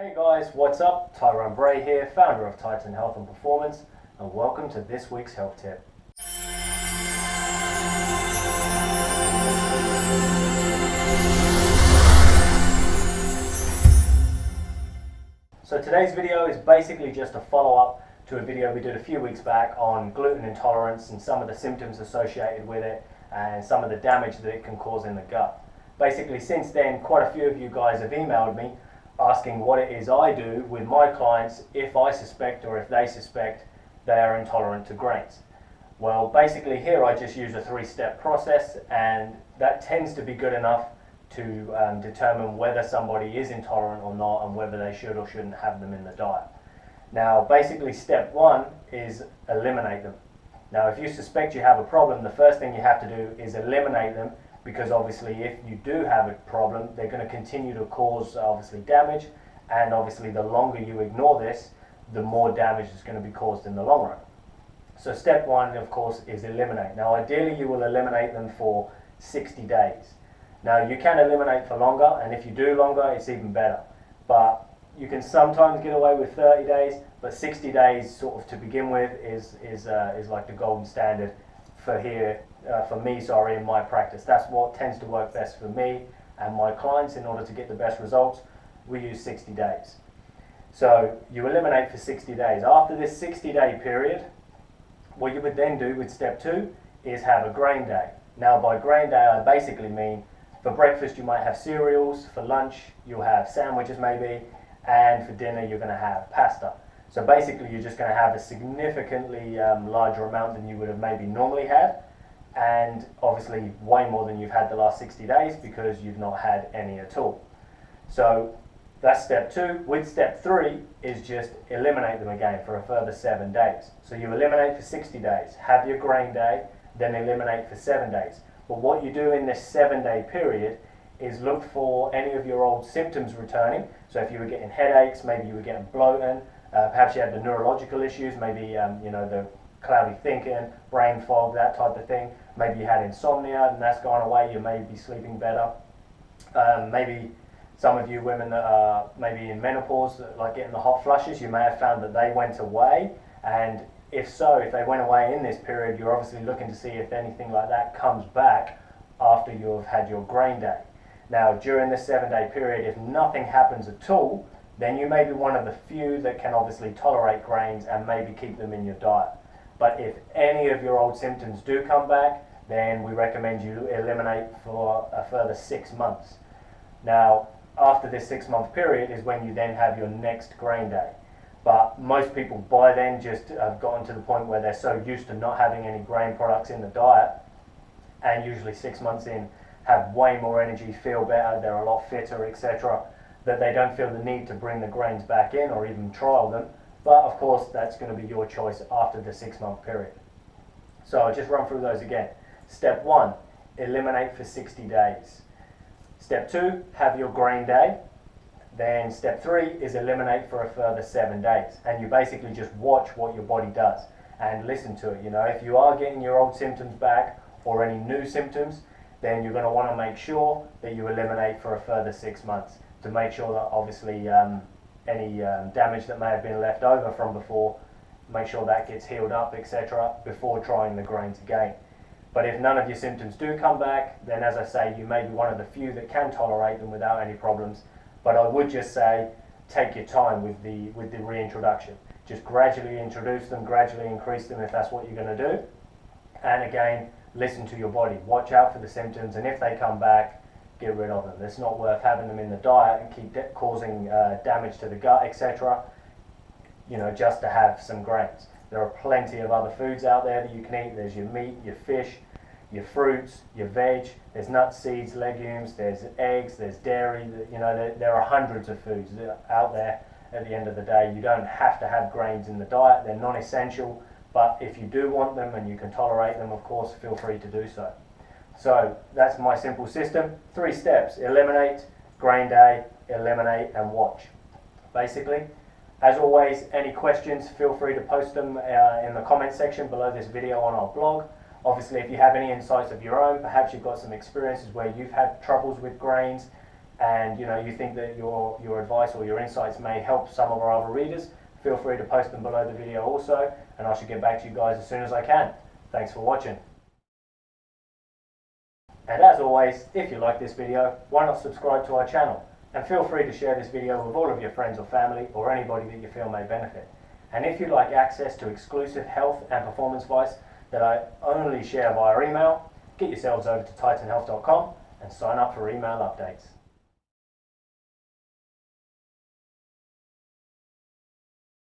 Hey guys, what's up? Tyrone Bray here, founder of Titan Health and Performance, and welcome to this week's health tip. So today's video is basically just a follow-up to a video we did a few weeks back on gluten intolerance and some of the symptoms associated with it and some of the damage that it can cause in the gut. Basically, since then, quite a few of you guys have emailed me asking what it is I do with my clients if I suspect or if they suspect they are intolerant to grains. Well, basically here I just use a three-step process, and that tends to be good enough to determine whether somebody is intolerant or not and whether they should or shouldn't have them in the diet. Now, basically step one is eliminate them. Now, if you suspect you have a problem, the first thing you have to do is eliminate them, because obviously if you do have a problem, they're going to continue to cause obviously damage, and obviously the longer you ignore this, the more damage is going to be caused in the long run. So step one, of course, is eliminate. Now ideally you will eliminate them for 60 days. Now you can eliminate for longer, and if you do longer, it's even better. But you can sometimes get away with 30 days, but 60 days sort of to begin with is like the golden standard for me, in my practice. That's what tends to work best for me and my clients. In order to get the best results, we use 60 days. So you eliminate for 60 days. After this 60-day period, what you would then do with step two is have a grain day. Now by grain day, I basically mean for breakfast you might have cereals, for lunch you'll have sandwiches maybe, and for dinner you're going to have pasta. So basically you're just going to have a significantly larger amount than you would have maybe normally had, and obviously way more than you've had the last 60 days because you've not had any at all. So that's step two. With step three is just eliminate them again for a further 7 days. So you eliminate for 60 days, have your grain day, then eliminate for 7 days. But what you do in this 7-day period is look for any of your old symptoms returning. So if you were getting headaches, maybe you were getting bloating, perhaps you had the neurological issues, maybe the cloudy thinking, brain fog, that type of thing. Maybe you had insomnia and that's gone away, you may be sleeping better. Maybe some of you women that are maybe in menopause, like getting the hot flushes, you may have found that they went away, and if so, if they went away in this period, you're obviously looking to see if anything like that comes back after you've had your grain day. Now, during this 7-day period, if nothing happens at all, then you may be one of the few that can obviously tolerate grains and maybe keep them in your diet. But if any of your old symptoms do come back, then we recommend you eliminate for a further 6 months. Now, after this 6-month period is when you then have your next grain day. But most people by then just have gotten to the point where they're so used to not having any grain products in the diet, and usually 6 months in have way more energy, feel better, they're a lot fitter, etc., that they don't feel the need to bring the grains back in or even trial them. But of course that's going to be your choice after the 6-month period. So I'll just run through those again. Step one, eliminate for 60 days. Step two, have your grain day. Then step three is eliminate for a further 7 days. And you basically just watch what your body does and listen to it. If you are getting your old symptoms back or any new symptoms, then you're going to want to make sure that you eliminate for a further 6 months to make sure that obviously any damage that may have been left over from before, make sure that gets healed up, etc., before trying the grains again. But if none of your symptoms do come back, then as I say, you may be one of the few that can tolerate them without any problems. But I would just say, take your time with the reintroduction. Just gradually introduce them, gradually increase them if that's what you're going to do. And again, listen to your body. Watch out for the symptoms, and if they come back, get rid of them. It's not worth having them in the diet and keep causing damage to the gut, etc., just to have some grains. There are plenty of other foods out there that you can eat. There's your meat, your fish, your fruits, your veg, there's nuts, seeds, legumes, there's eggs, there's dairy. There are hundreds of foods out there. At the end of the day, you don't have to have grains in the diet. They're non-essential, but if you do want them and you can tolerate them, of course, feel free to do so. So that's my simple system. 3 steps: eliminate, grain day, eliminate, and watch. Basically, as always, any questions, feel free to post them in the comment section below this video on our blog. Obviously, if you have any insights of your own, perhaps you've got some experiences where you've had troubles with grains, and you think that your advice or your insights may help some of our other readers, feel free to post them below the video also, and I should get back to you guys as soon as I can. Thanks for watching. And as always, if you like this video, why not subscribe to our channel? And feel free to share this video with all of your friends or family or anybody that you feel may benefit. And if you'd like access to exclusive health and performance advice that I only share via email, get yourselves over to titanhealth.com and sign up for email updates.